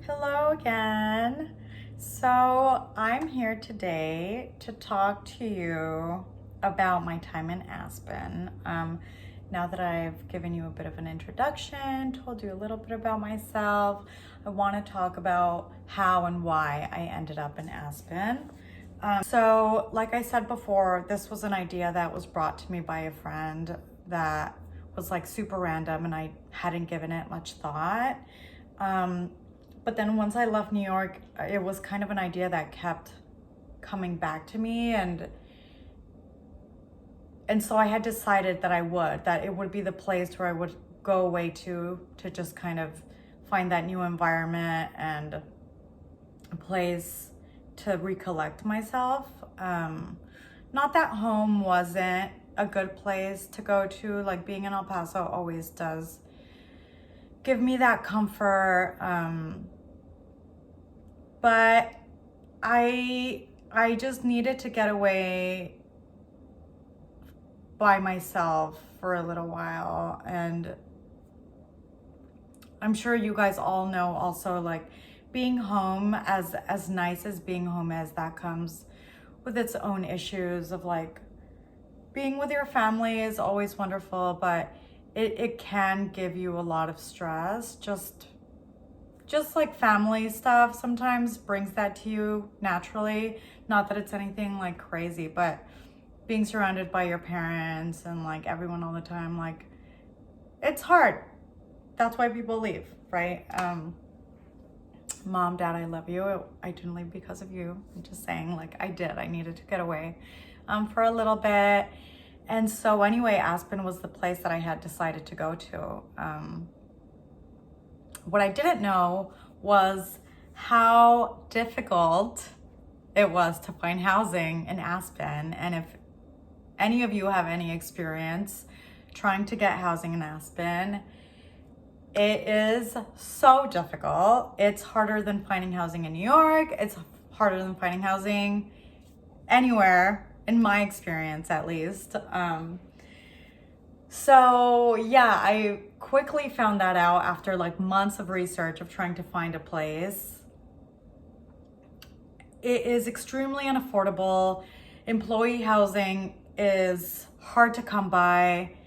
Hello again. So I'm here today to talk to you about my time in Aspen. Now that I've given you a bit of an introduction, told you a little bit about myself, I want to talk about how and why I ended up in Aspen. So like I said before, this was an idea that was brought to me by a friend that was like super random and I hadn't given it much thought. But then once I left New York, it was kind of an idea that kept coming back to me, and so I had decided that it would be the place where I would go away to just kind of find that new environment and a place to recollect myself. Not that home wasn't a good place to go to, like being in El Paso always does give me that comfort. But I just needed to get away by myself for a little while, and I'm sure you guys all know also, like, being home, as nice as being home is, that comes with its own issues of like being with your family is always wonderful, but it can give you a lot of stress. Just like family stuff sometimes brings that to you naturally. Not that it's anything like crazy, but being surrounded by your parents and like everyone all the time, like it's hard. That's why people leave, right? Mom, Dad, I love you. I didn't leave because of you. I'm just saying, like, I did. I needed to get away for a little bit. And so anyway, Aspen was the place that I had decided to go to. What I didn't know was how difficult it was to find housing in Aspen. And if any of you have any experience trying to get housing in Aspen, it is so difficult. It's harder than finding housing in New York. It's harder than finding housing anywhere, in my experience at least. So yeah, I quickly found that out after like months of research of trying to find a place. It is extremely unaffordable. Employee housing is hard to come by.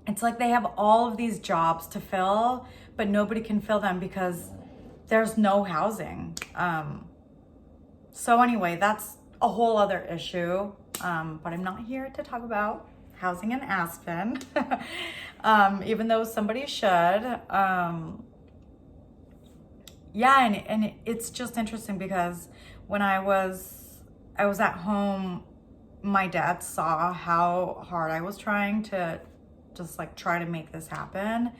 It's like they have all of these jobs to fill, but nobody can fill them because there's no housing. So anyway, that's a whole other issue. But I'm not here to talk about housing in Aspen, even though somebody should. Yeah, and it's just interesting because when I was at home, my dad saw how hard I was trying to just like try to make this happen.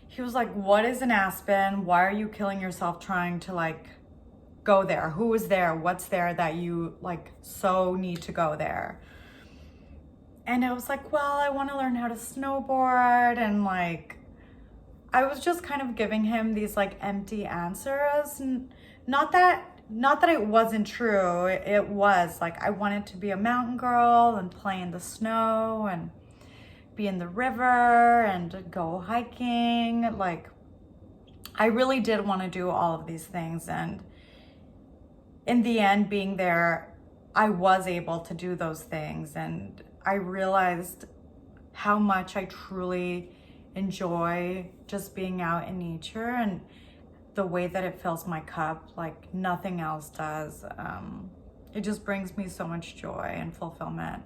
He was like, what is an Aspen? Why are you killing yourself trying to like go there? Who is there? What's there that you like so need to go there? And I was like, well, I want to learn how to snowboard. And like, I was just kind of giving him these like empty answers. And not that it wasn't true. It was like, I wanted to be a mountain girl and play in the snow and be in the river and go hiking. Like, I really did want to do all of these things. And in the end, being there, I was able to do those things. And I realized how much I truly enjoy just being out in nature and the way that it fills my cup like nothing else does. It just brings me so much joy and fulfillment.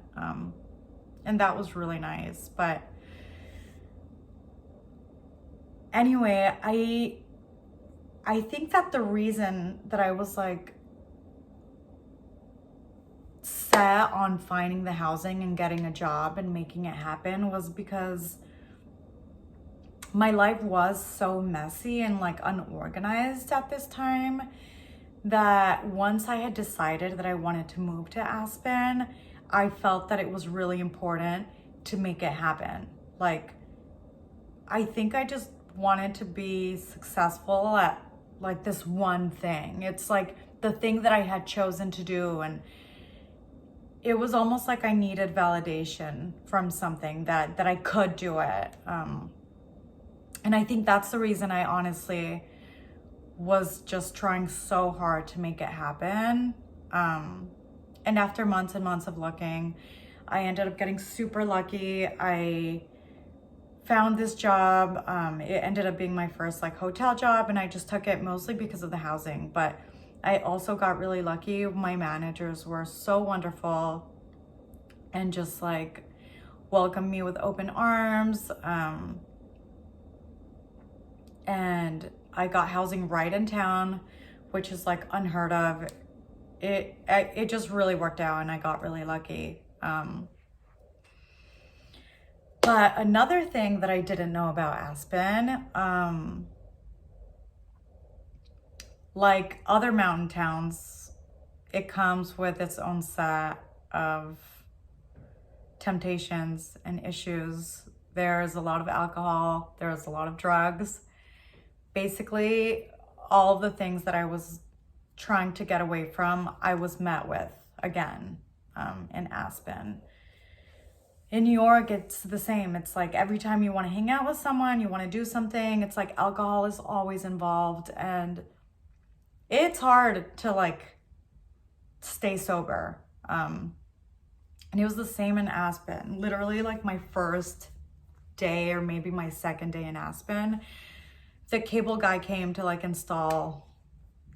And that was really nice. But anyway, I think that the reason that I was like set on finding the housing and getting a job and making it happen was because my life was so messy and like unorganized at this time that once I had decided that I wanted to move to Aspen, I felt that it was really important to make it happen. Like, I think I just wanted to be successful at like this one thing. It's like the thing that I had chosen to do, and it was almost like I needed validation from something that I could do it. And I think that's the reason I honestly was just trying so hard to make it happen. And after months and months of looking, I ended up getting super lucky. I found this job. It ended up being my first like hotel job, and I just took it mostly because of the housing. But I also got really lucky. My managers were so wonderful and just like welcomed me with open arms. And I got housing right in town, which is like unheard of. It just really worked out, and I got really lucky. But another thing that I didn't know about Aspen, like other mountain towns, it comes with its own set of temptations and issues. There's a lot of alcohol, there's a lot of drugs. Basically, all the things that I was trying to get away from, I was met with again in Aspen. In New York, it's the same. It's like every time you want to hang out with someone, you want to do something, it's like alcohol is always involved, and it's hard to like stay sober. And it was the same in Aspen. Literally like my first day or maybe my second day in Aspen, the cable guy came to like install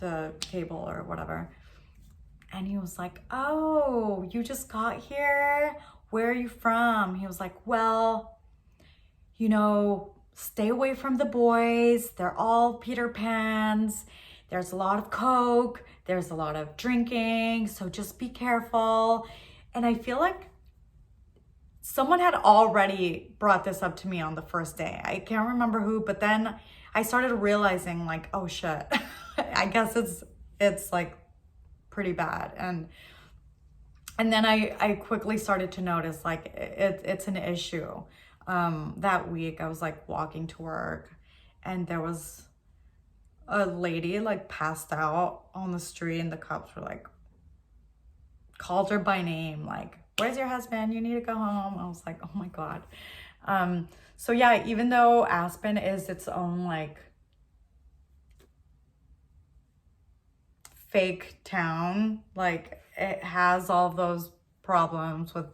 the cable or whatever. And he was like, "Oh, you just got here? Where are you from?" He was like, "Well, you know, stay away from the boys. They're all Peter Pans. There's a lot of coke. There's a lot of drinking. So just be careful." And I feel like someone had already brought this up to me on the first day. I can't remember who, but then I started realizing like, oh shit, I guess it's like pretty bad. And then I quickly started to notice like it's an issue. That week I was like walking to work, and there was a lady like passed out on the street, and the cops were like, called her by name, like, "Where's your husband? You need to go home." I was like, oh my God. So yeah, even though Aspen is its own like fake town, like it has all those problems with,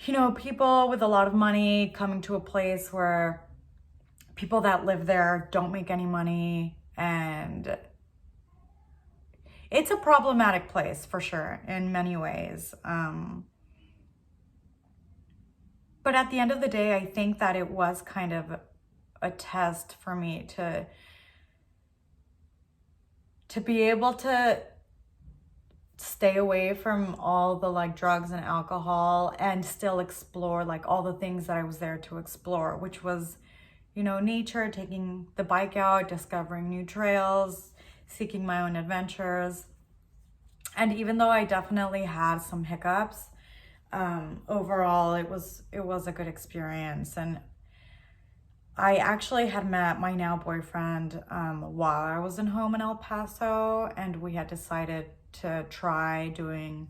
you know, people with a lot of money coming to a place where people that live there don't make any money, and it's a problematic place for sure in many ways. But at the end of the day, I think that it was kind of a test for me to be able to stay away from all the like drugs and alcohol and still explore like all the things that I was there to explore, which was, you know, nature, taking the bike out, discovering new trails, seeking my own adventures. And even though I definitely had some hiccups, overall it was a good experience. And I actually had met my now boyfriend while I was in home in El Paso, and we had decided to try doing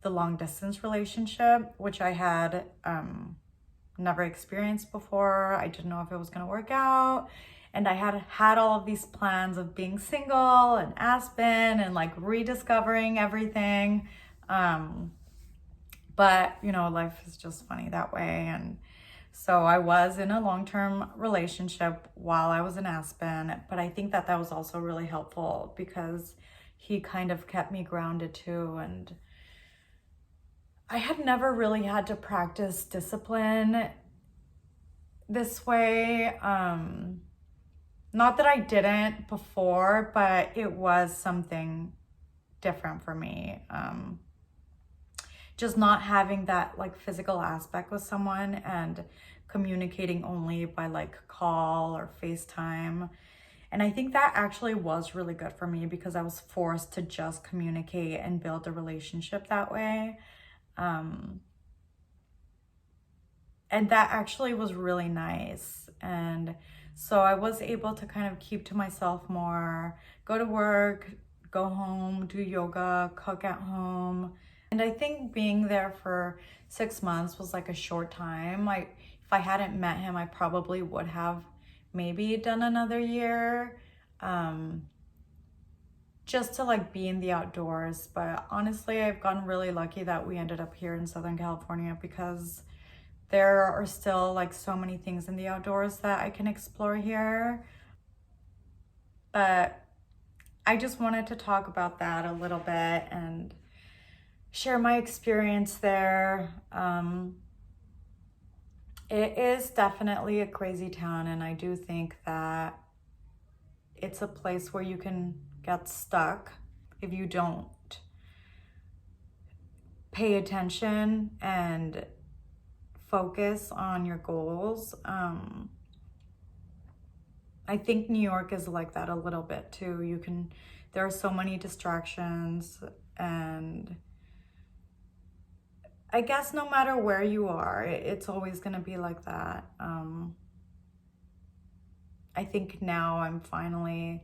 the long distance relationship, which I had never experienced before. I didn't know if it was going to work out. And I had all of these plans of being single and Aspen and like rediscovering everything. But, you know, life is just funny that way. And so I was in a long-term relationship while I was in Aspen, but I think that was also really helpful because he kind of kept me grounded too. And I had never really had to practice discipline this way. Not that I didn't before, but it was something different for me. Just not having that like physical aspect with someone and communicating only by like call or FaceTime. And I think that actually was really good for me because I was forced to just communicate and build a relationship that way. And that actually was really nice. And so I was able to kind of keep to myself more, go to work, go home, do yoga, cook at home. And I think being there for 6 months was like a short time. If I hadn't met him, I probably would have maybe done another year, just to like be in the outdoors. But honestly, I've gotten really lucky that we ended up here in Southern California, because there are still like so many things in the outdoors that I can explore here. But I just wanted to talk about that a little bit and share my experience there. It is definitely a crazy town, and I do think that it's a place where you can get stuck if you don't pay attention and focus on your goals. I think New York is like that a little bit too. There are so many distractions, and I guess no matter where you are, it's always going to be like that. I think now I'm finally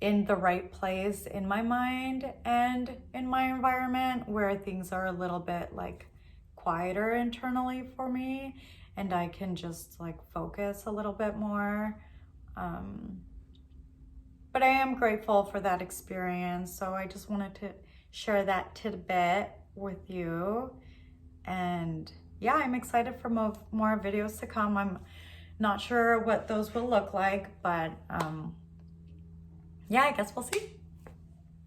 in the right place in my mind and in my environment, where things are a little bit like quieter internally for me, and I can just like focus a little bit more. But I am grateful for that experience, so I just wanted to share that tidbit with you. And yeah, I'm excited for more videos to come. I'm not sure what those will look like, but yeah, I guess we'll see.